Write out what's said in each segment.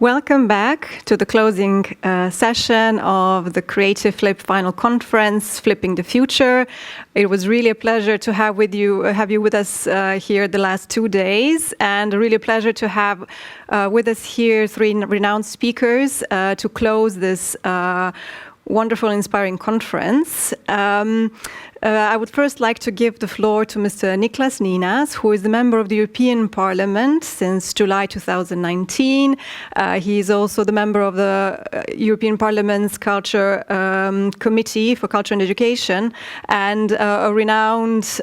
Welcome back to the closing session of the Creative Flip final conference, Flipping the Future. It was really a pleasure to have you with us here the last 2 days, and really a pleasure to have with us here 3 renowned speakers to close this wonderful, inspiring conference. I would first like to give the floor to Mr. Niklas Nienaß, who is the member of the European Parliament since July 2019. He is also the member of the European Parliament's Culture Committee for Culture and Education, and a renowned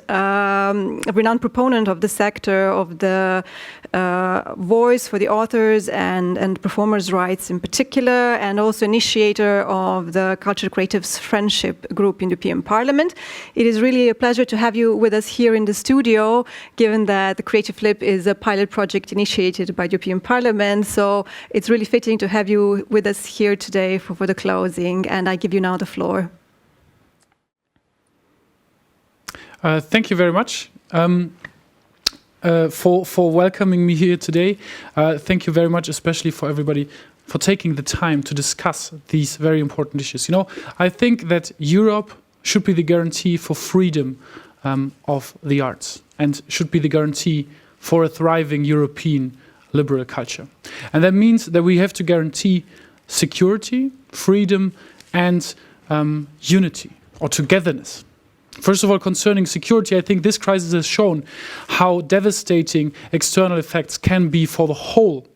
proponent of the sector of the voice for the authors and performers' rights in particular, and also initiator of the Cultural Creatives Friendship Group in the European Parliament. It is really a pleasure to have you with us here in the studio, given that the Creative Flip is a pilot project initiated by the European Parliament. So it's really fitting to have you with us here today for the closing. And I give you now the floor. Thank you very much for welcoming me here today. Thank you very much, especially for everybody for taking the time to discuss these very important issues. You know, I think that Europe should be the guarantee for freedom of the arts, and should be the guarantee for a thriving European liberal culture. And that means that we have to guarantee security, freedom, and unity or togetherness. First of all, concerning security, I think this crisis has shown how devastating external effects can be for the whole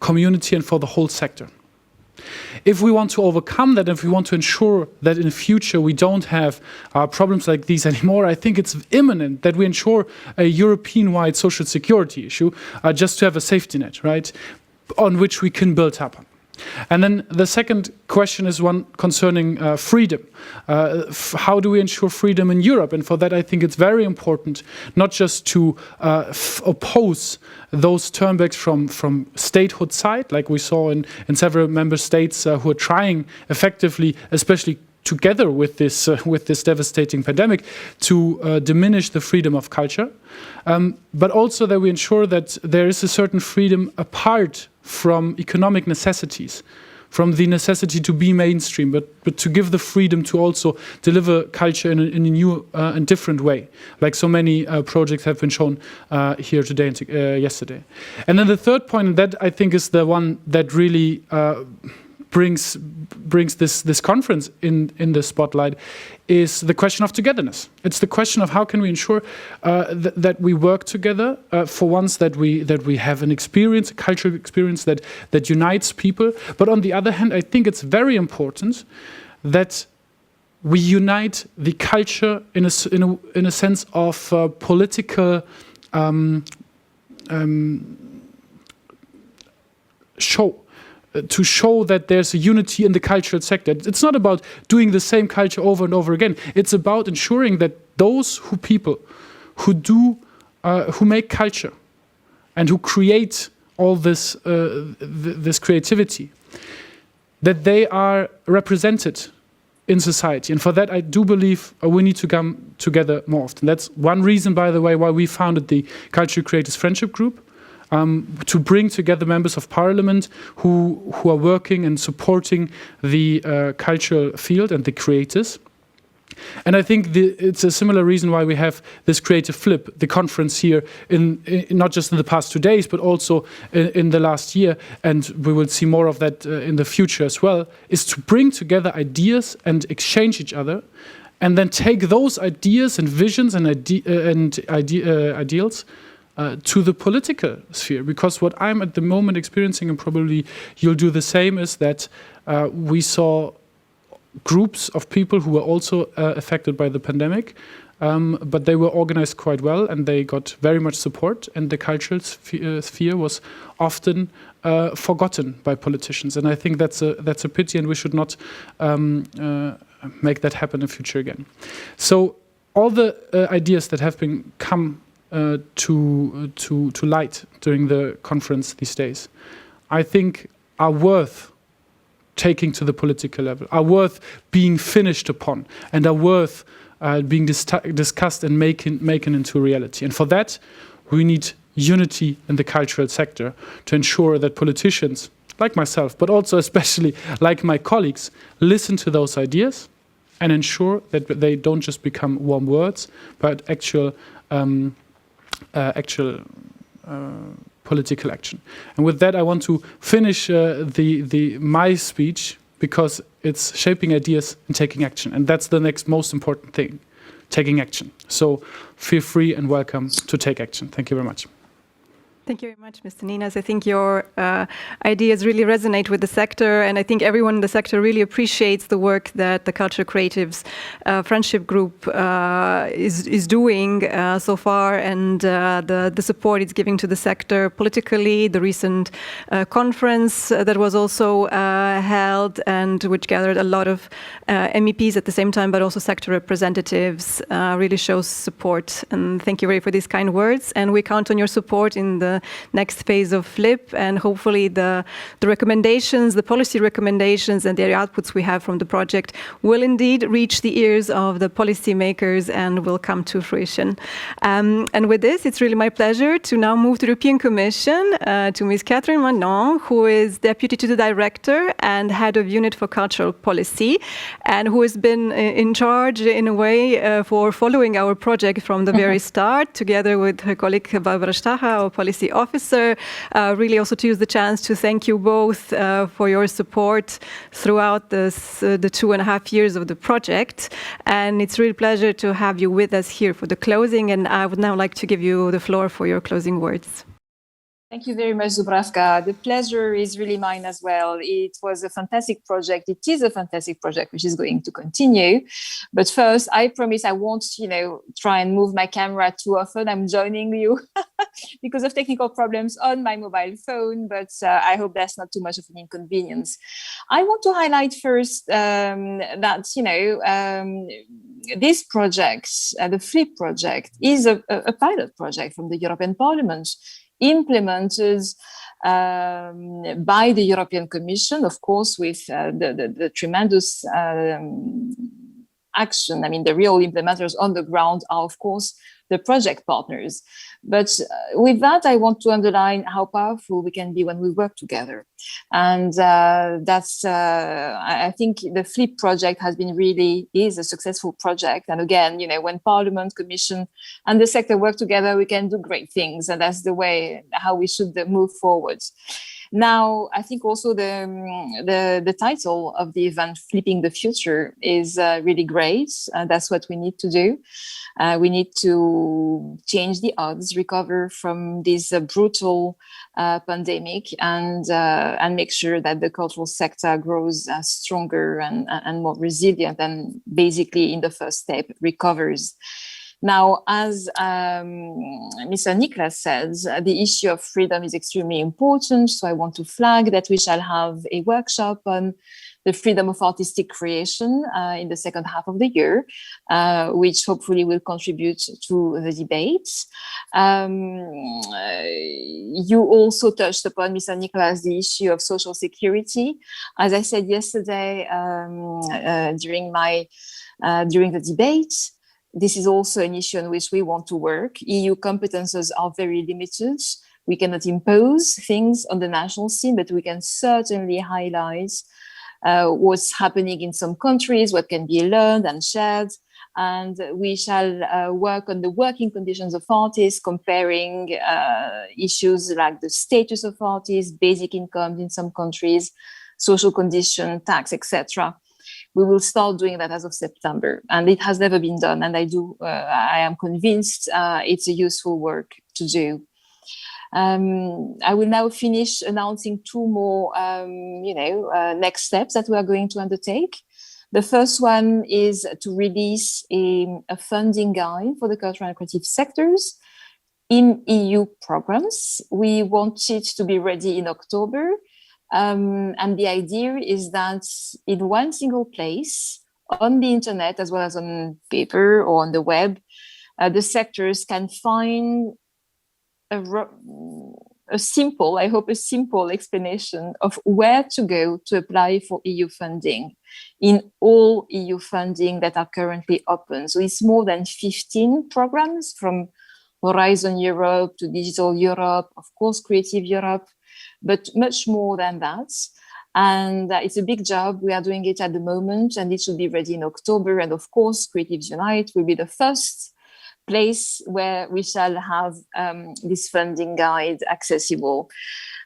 community and for the whole sector. If we want to overcome that, if we want to ensure that in the future we don't have problems like these anymore, I think it's imminent that we ensure a European-wide social security issue, just to have a safety net, right, on which we can build up on. And then the second question is one concerning freedom. How do we ensure freedom in Europe? And for that, I think it's very important not just to oppose those turnbacks from statehood side, like we saw in several member states who are trying effectively, especially together with this devastating pandemic, to diminish the freedom of culture, but also that we ensure that there is a certain freedom apart from economic necessities, from the necessity to be mainstream, but to give the freedom to also deliver culture in a new and different way, like so many projects have been shown here today and yesterday. And then the third point, and that I think is the one that really brings this conference in the spotlight, is the question of togetherness. It's the question of how can we ensure that we work together for once, that we have an experience, a cultural experience that unites people. But on the other hand, I think it's very important that we unite the culture in a sense of political show. To show that there's a unity in the cultural sector. It's not about doing the same culture over and over again. It's about ensuring that those people who make culture and who create all this creativity, that they are represented in society. And for that, I do believe we need to come together more often. That's one reason, by the way, why we founded the Cultural Creators Friendship Group. To bring together members of parliament who are working and supporting the cultural field and the creators. And I think it's a similar reason why we have this Creative Flip, the conference here, in not just in the past 2 days, but also in the last year, and we will see more of that in the future as well, is to bring together ideas and exchange each other, and then take those ideas and visions and ideals to the political sphere. Because what I'm at the moment experiencing, and probably you'll do the same, is that we saw groups of people who were also affected by the pandemic, but they were organized quite well and they got very much support, and the cultural sphere was often forgotten by politicians. And I think that's a pity, and we should not make that happen in the future again. So all the ideas that have come to light during the conference these days, I think are worth taking to the political level, are worth being finished upon, and are worth being discussed and making into reality. And for that, we need unity in the cultural sector, to ensure that politicians, like myself, but also especially like my colleagues, listen to those ideas and ensure that they don't just become warm words, but actual political action. And with that, I want to finish my speech, because it's shaping ideas and taking action. And that's the next most important thing, taking action. So feel free and welcome to take action. Thank you very much. Thank you very much, Mr. Nienaß. I think your ideas really resonate with the sector, and I think everyone in the sector really appreciates the work that the Cultural Creatives Friendship Group is doing so far, and the support it's giving to the sector politically. The recent conference that was also held, and which gathered a lot of MEPs at the same time, but also sector representatives, really shows support. And thank you very for these kind words, and we count on your support in the next phase of FLIP, and hopefully the recommendations, the policy recommendations and the outputs we have from the project will indeed reach the ears of the policymakers and will come to fruition. And with this, it's really my pleasure to now move to the European Commission, to Ms. Catherine Magnant, who is Deputy to the Director and Head of Unit for Cultural Policy, and who has been in charge, in a way, for following our project from the very start, together with her colleague Barbara Stacher, our policy officer. Really also to use the chance to thank you both for your support throughout the 2.5 years of the project. And it's really a pleasure to have you with us here for the closing. And I would now like to give you the floor for your closing words. Thank you very much, Dubravka. The pleasure is really mine as well. It was a fantastic project. It is a fantastic project, which is going to continue. But first, I promise I won't, try and move my camera too often. I'm joining you because of technical problems on my mobile phone, but I hope that's not too much of an inconvenience. I want to highlight first that, this project, the FLIP project, is a pilot project from the European Parliament, implemented by the European Commission, of course, with the tremendous action. I mean, the real implementers on the ground are, of course, the project partners. But with that, I want to underline how powerful we can be when we work together. And I think the FLIP project is a successful project. And again, when Parliament, Commission, and the sector work together, we can do great things. And that's the way how we should move forward. Now, I think also the title of the event, Flipping the Future, is really great. That's what we need to do. We need to change the odds, recover from this brutal pandemic, and make sure that the cultural sector grows stronger and more resilient, and basically in the first step recovers. Now, as Mr. Niklas says, the issue of freedom is extremely important. So I want to flag that we shall have a workshop on the freedom of artistic creation in the second half of the year, which hopefully will contribute to the debate. You also touched upon, Mr. Niklas, the issue of social security. As I said yesterday during the debate, this is also an issue on which we want to work. EU competences are very limited. We cannot impose things on the national scene, but we can certainly highlight what's happening in some countries, what can be learned and shared. And we shall work on the working conditions of artists, comparing issues like the status of artists, basic incomes in some countries, social condition, tax, etc. We will start doing that as of September, and it has never been done. And I am convinced it's a useful work to do. I will now finish announcing two more, next steps that we are going to undertake. The first one is to release a funding guide for the cultural and creative sectors in EU programs. We want it to be ready in October. And the idea is that in one single place, on the internet, as well as on paper or on the web, the sectors can find a simple explanation of where to go to apply for EU funding in all EU funding that are currently open. So it's more than 15 programs from Horizon Europe to Digital Europe, of course, Creative Europe, but much more than that. And it's a big job. We are doing it at the moment, and it should be ready in October. And of course, Creatives Unite will be the first place where we shall have this funding guide accessible.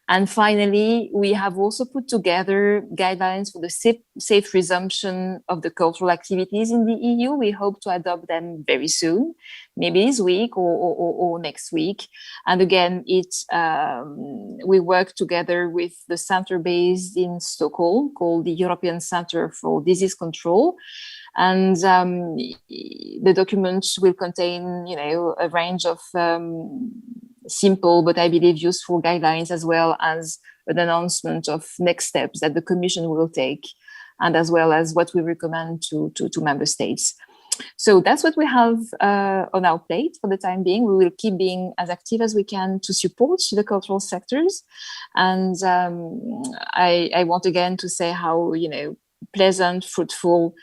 And finally, we have also put together guidelines for the safe resumption of the cultural activities in the EU. We hope to adopt them very soon, maybe this week or next week. And again, we work together with the center based in Stockholm called the European Center for Disease Control. And the documents will contain, a range of simple, but I believe useful guidelines, as well as an announcement of next steps that the Commission will take, and as well as what we recommend to member states. So that's what we have on our plate for the time being. We will keep being as active as we can to support the cultural sectors. And I want again to say how, pleasant, fruitful,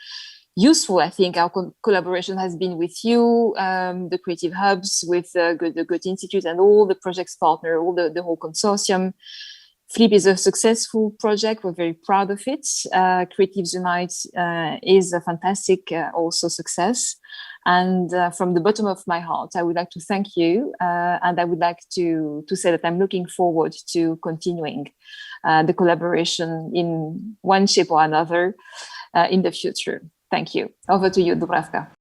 useful, I think, our collaboration has been with you, the creative hubs, with the Goethe-Institut and all the projects partner, all the whole consortium. Flip is a successful project. We're very proud of it. Creatives Unite is a fantastic also success. And from the bottom of my heart, I would like to thank you. And I would like to say that I'm looking forward to continuing the collaboration in one shape or another in the future. Thank you. Over to you, Dubravka.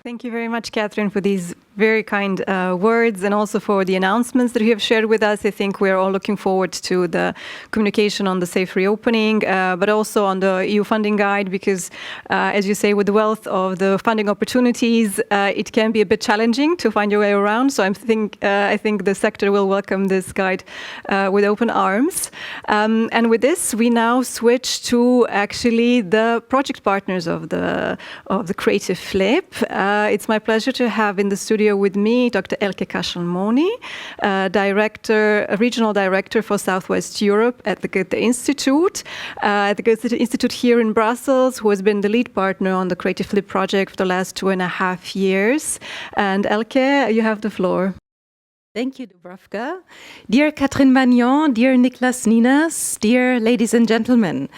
Thank you very much, Catherine, for these very kind words, and also for the announcements that you have shared with us. I think we're all looking forward to the communication on the safe reopening, but also on the EU funding guide, because as you say, with the wealth of the funding opportunities, it can be a bit challenging to find your way around. So I think the sector will welcome this guide with open arms. And with this, we now switch to actually the project partners of the Creative Flip. It's my pleasure to have in the studio with me Dr. Elke Kaschl-Mohni, Regional Director for Southwest Europe at the Goethe-Institut. The Goethe-Institut here in Brussels, who has been the lead partner on the Creative Flip project for the last 2.5 years. And Elke, you have the floor. Thank you, Dubravka. Dear Catherine Magnant, dear Niklas, Nienaß, dear ladies and gentlemen.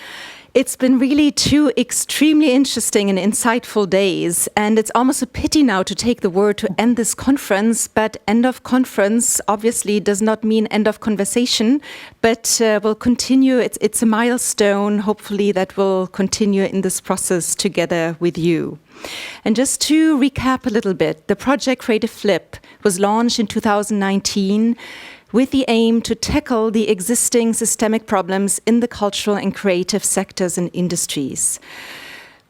It's been really 2 extremely interesting and insightful days, and it's almost a pity now to take the word to end this conference, but end of conference obviously does not mean end of conversation, but will continue. It's a milestone, hopefully, that will continue in this process together with you. And just to recap a little bit, the project Creative Flip was launched in 2019 with the aim to tackle the existing systemic problems in the cultural and creative sectors and industries.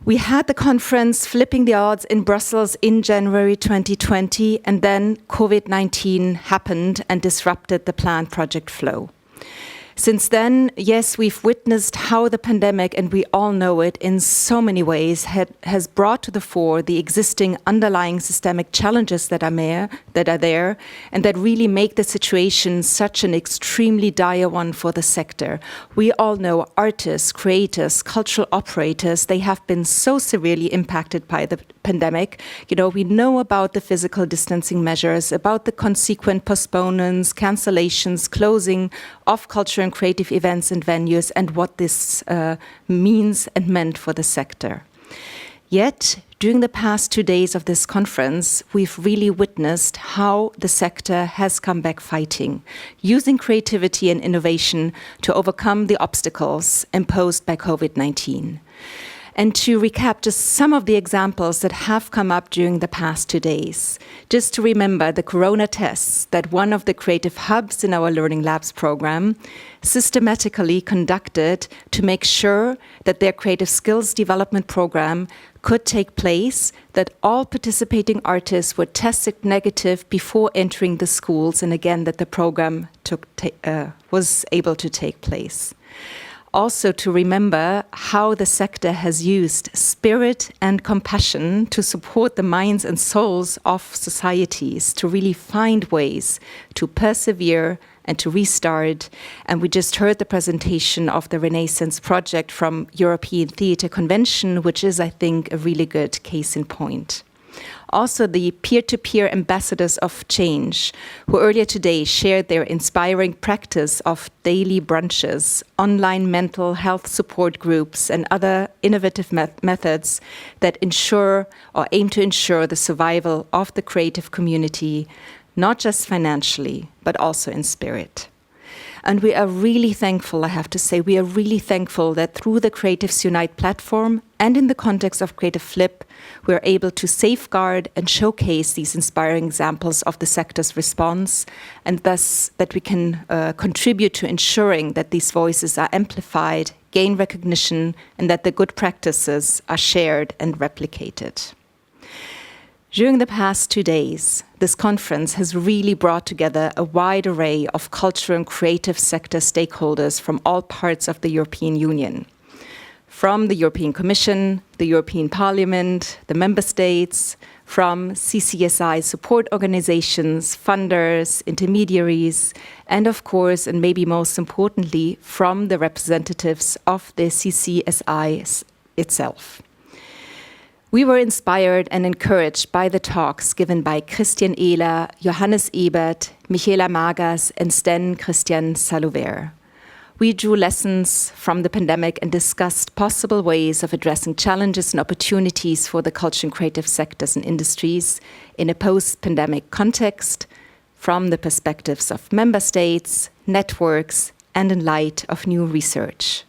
We had the conference Flipping the Odds in Brussels in January 2020, and then COVID-19 happened and disrupted the planned project flow. Since then, yes, we've witnessed how the pandemic, and we all know it in so many ways, has brought to the fore the existing underlying systemic challenges that are there, and that really make the situation such an extremely dire one for the sector. We all know artists, creators, cultural operators, they have been so severely impacted by the pandemic. We know about the physical distancing measures, about the consequent postponements, cancellations, closing of culture and creative events and venues, and what this means and meant for the sector. Yet, during the past 2 days of this conference, we've really witnessed how the sector has come back fighting, using creativity and innovation to overcome the obstacles imposed by COVID-19. And to recap just some of the examples that have come up during the past 2 days, just to remember the Corona tests that one of the creative hubs in our Learning Labs program systematically conducted to make sure that their creative skills development program could take place, that all participating artists were tested negative before entering the schools, and again, that the program was able to take place. Also to remember how the sector has used spirit and compassion to support the minds and souls of societies, to really find ways to persevere and to restart. And we just heard the presentation of the Renaissance project from European Theatre Convention, which is, I think, a really good case in point. Also the peer-to-peer ambassadors of change, who earlier today shared their inspiring practice of daily brunches, online mental health support groups, and other innovative methods that ensure or aim to ensure the survival of the creative community, not just financially, but also in spirit. And we are really thankful, I have to say, we are really thankful that through the Creatives Unite platform and in the context of Creative Flip, we are able to safeguard and showcase these inspiring examples of the sector's response, and thus that we can contribute to ensuring that these voices are amplified, gain recognition, and that the good practices are shared and replicated. During the past 2 days, this conference has really brought together a wide array of cultural and creative sector stakeholders from all parts of the European Union. From the European Commission, the European Parliament, the Member States, from CCSI support organizations, funders, intermediaries, and of course, and maybe most importantly, from the representatives of the CCSI itself. We were inspired and encouraged by the talks given by Christian Ehler, Johannes Ebert, Michaela Magas, and Sten Christian Salouver. We drew lessons from the pandemic and discussed possible ways of addressing challenges and opportunities for the culture and creative sectors and industries in a post-pandemic context, from the perspectives of member states, networks, and in light of new research.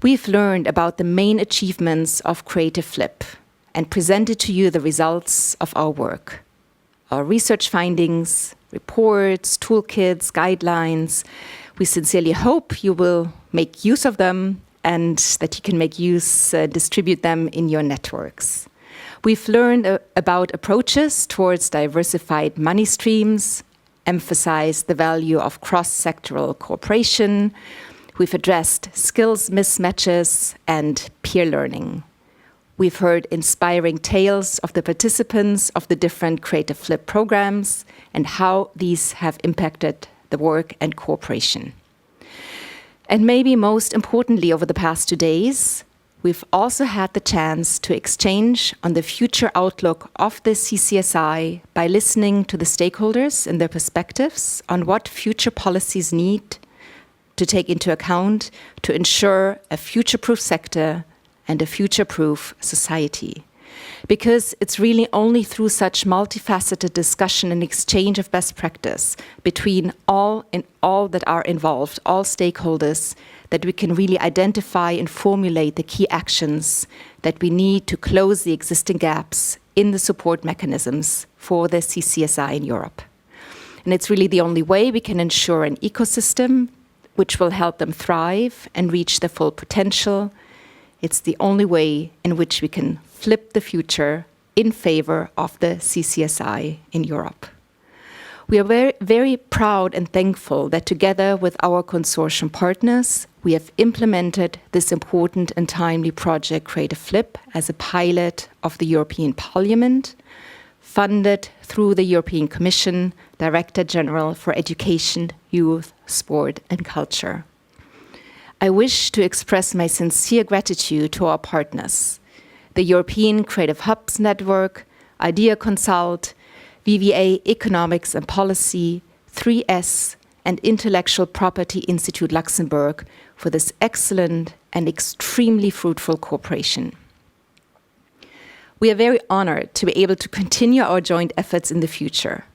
We've learned about the main achievements of Creative Flip and presented to you the results of our work. Our research findings, reports, toolkits, guidelines. We sincerely hope you will make use of them and that you can make use, distribute them in your networks. We've learned about approaches towards diversified money streams, emphasized the value of cross-sectoral cooperation. We've addressed skills mismatches and peer learning. We've heard inspiring tales of the participants of the different Creative Flip programs and how these have impacted the work and cooperation. And maybe most importantly, over the past 2 days, we've also had the chance to exchange on the future outlook of the CCSI by listening to the stakeholders and their perspectives on what future policies need to take into account to ensure a future-proof sector and a future-proof society. Because it's really only through such multifaceted discussion and exchange of best practice between all that are involved, all stakeholders, that we can really identify and formulate the key actions that we need to close the existing gaps in the support mechanisms for the CCSI in Europe. And it's really the only way we can ensure an ecosystem which will help them thrive and reach their full potential. It's the only way in which we can flip the future in favor of the CCSI in Europe. We are very, very proud and thankful that together with our consortium partners, we have implemented this important and timely project Creative Flip as a pilot of the European Parliament, funded through the European Commission, Director General for Education, Youth, Sport and Culture. I wish to express my sincere gratitude to our partners, the European Creative Hubs Network, Idea Consult, VVA Economics and Policy, 3S, and Intellectual Property Institute Luxembourg for this excellent and extremely fruitful cooperation. We are very honored to be able to continue our joint efforts in the future.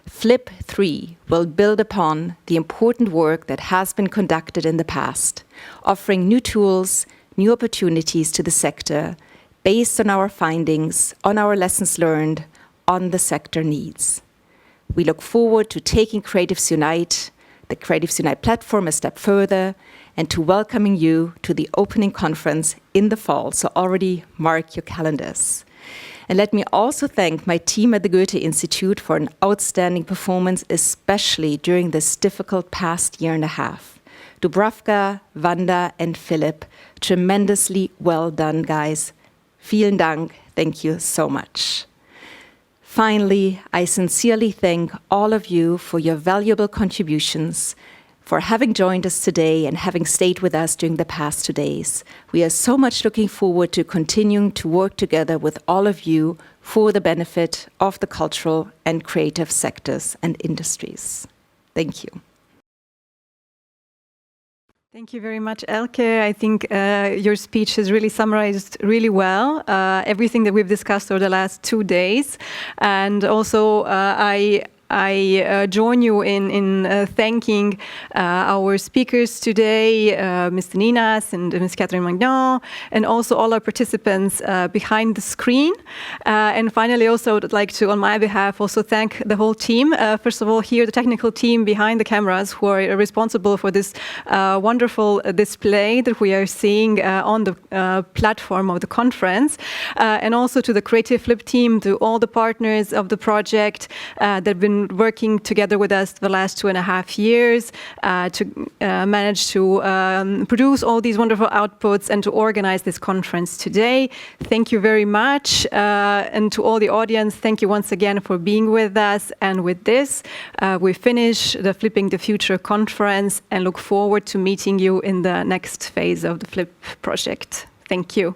Flip 3 will build upon the important work that has been conducted in the past, offering new tools, new opportunities to the sector based on our findings, on our lessons learned, on the sector needs. We look forward to taking Creatives Unite, the Creatives Unite platform, a step further, and to welcoming you to the opening conference in the fall, so already mark your calendars. And let me also thank my team at the Goethe-Institut for an outstanding performance, especially during this difficult past year and a half. Dubravka, Wanda, and Philip, tremendously well done, guys. Vielen Dank. Thank you so much. Finally, I sincerely thank all of you for your valuable contributions, for having joined us today and having stayed with us during the past 2 days. We are so much looking forward to continuing to work together with all of you for the benefit of the cultural and creative sectors and industries. Thank you. Thank you very much, Elke. I think your speech has really summarized really well everything that we've discussed over the last 2 days. And also, I join you in thanking our speakers today, Mr. Nienaß and Ms. Catherine Magnant, and also all our participants behind the screen. And finally, also, I would like to, on my behalf, also thank the whole team. First of all, here, the technical team behind the cameras who are responsible for this wonderful display that we are seeing on the platform of the conference. And also to the Creative Flip team, to all the partners of the project that have been working together with us the last 2.5 years to manage to produce all these wonderful outputs and to organize this conference today. Thank you very much. And to all the audience, thank you once again for being with us. And with this, we finish the Flipping the Future conference and look forward to meeting you in the next phase of the Flip project. Thank you.